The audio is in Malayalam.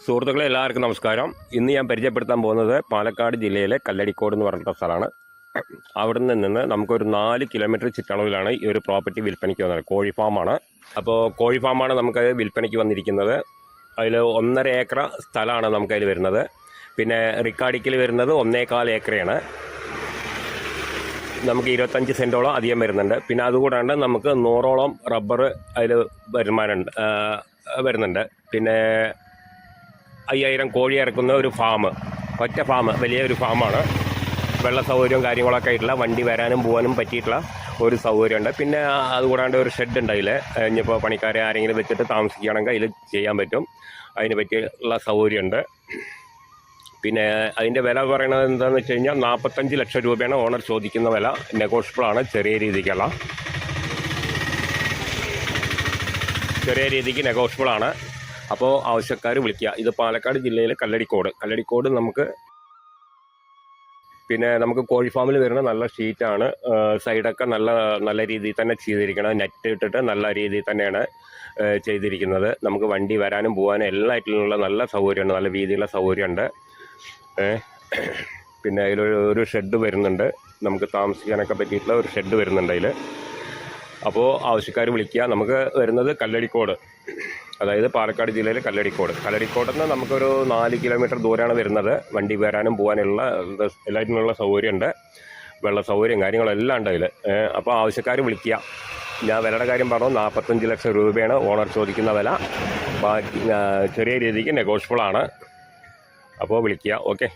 സുഹൃത്തുക്കളെ എല്ലാവർക്കും നമസ്കാരം. ഇന്ന് ഞാൻ പരിചയപ്പെടുത്താൻ പോകുന്നത് പാലക്കാട് ജില്ലയിലെ കല്ലടിക്കോട് എന്ന് പറഞ്ഞിട്ട സ്ഥലമാണ്. അവിടെ നിന്ന് നമുക്കൊരു 4 കിലോമീറ്റർ ചുറ്റളവിലാണ് ഈ ഒരു പ്രോപ്പർട്ടി വിൽപ്പനയ്ക്ക് വന്നത്. കോഴി ഫാമാണ്. അപ്പോൾ കോഴി ഫാമാണ് നമുക്ക് വിൽപ്പനയ്ക്ക് വന്നിരിക്കുന്നത്. അതിൽ 1.5 ഏക്കർ സ്ഥലമാണ് നമുക്കതിൽ വരുന്നത്. പിന്നെ റിക്കാർഡിക്കൽ വരുന്നത് 1.25 ഏക്കറാണ്. നമുക്ക് 25 സെൻറ്റോളം അധികം വരുന്നുണ്ട്. പിന്നെ അതുകൂടാണ്ട് നമുക്ക് 100ഓളം റബ്ബർ അതിൽ വരുന്നുണ്ട്. പിന്നെ 5000 കോഴി ഇറക്കുന്ന ഒരു ഫാം, ഒറ്റ ഫാം, വലിയൊരു ഫാമാണ്. വെള്ള സൗകര്യവും കാര്യങ്ങളൊക്കെ ആയിട്ടുള്ള വണ്ടി വരാനും പോകാനും പറ്റിയിട്ടുള്ള ഒരു സൗകര്യമുണ്ട്. പിന്നെ അതുകൂടാണ്ട് ഒരു ഷെഡ് ഉണ്ട് അതിൽ. ഇനിയിപ്പോൾ പണിക്കാരെ ആരെങ്കിലും വെച്ചിട്ട് താമസിക്കുകയാണെങ്കിൽ അതിൽ ചെയ്യാൻ പറ്റും. അതിന് പറ്റിയുള്ള സൗകര്യമുണ്ട്. പിന്നെ അതിൻ്റെ വില പറയുന്നത് എന്താണെന്ന് വെച്ച് കഴിഞ്ഞാൽ 45 ലക്ഷം രൂപയാണ് ഓണർ ചോദിക്കുന്ന വില. നെഗോഷ്യബിളാണ്, ചെറിയ രീതിക്ക് നെഗോഷ്യബിളാണ്. അപ്പോൾ ആവശ്യക്കാർ വിളിക്കുക. ഇത് പാലക്കാട് ജില്ലയിലെ കല്ലടിക്കോട് നമുക്ക് കോഴി ഫാമിൽ വരുന്ന നല്ല ഷീറ്റാണ്. സൈഡൊക്കെ നല്ല രീതിയിൽ തന്നെ ചെയ്തിരിക്കണം. നെറ്റ് ഇട്ടിട്ട് നല്ല രീതിയിൽ തന്നെയാണ് ചെയ്തിരിക്കുന്നത്. നമുക്ക് വണ്ടി വരാനും പോകാനും എല്ലായിട്ടുള്ള നല്ല സൗകര്യമുണ്ട്, നല്ല രീതിയിലുള്ള സൗകര്യമുണ്ട്. പിന്നെ അതിലൊരു ഷെഡ് വരുന്നുണ്ട്, നമുക്ക് താമസിക്കാനൊക്കെ പറ്റിയിട്ടുള്ള ഒരു ഷെഡ് വരുന്നുണ്ട് അതിൽ. അപ്പോൾ ആവശ്യക്കാർ വിളിക്കുക. നമുക്ക് വരുന്നത് കല്ലടിക്കോട്, അതായത് പാലക്കാട് ജില്ലയിൽ കല്ലടിക്കോട് നിന്ന് നമുക്കൊരു 4 കിലോമീറ്റർ ദൂരമാണ് വരുന്നത്. വണ്ടി വരാനും പോകാനുള്ള എല്ലാറ്റിനുള്ള സൗകര്യമുണ്ട്. വെള്ള സൗകര്യം കാര്യങ്ങളെല്ലാം ഉണ്ട് അതിൽ. അപ്പോൾ ആവശ്യക്കാർ വിളിക്കുക. ഞാൻ വിലയുടെ കാര്യം പറഞ്ഞു, 45 ലക്ഷം രൂപയാണ് ഓണർ ചോദിക്കുന്ന വില. ചെറിയ രീതിക്ക് നെഗോഷ്യബിളാണ്. അപ്പോൾ വിളിക്കുക. ഓക്കെ.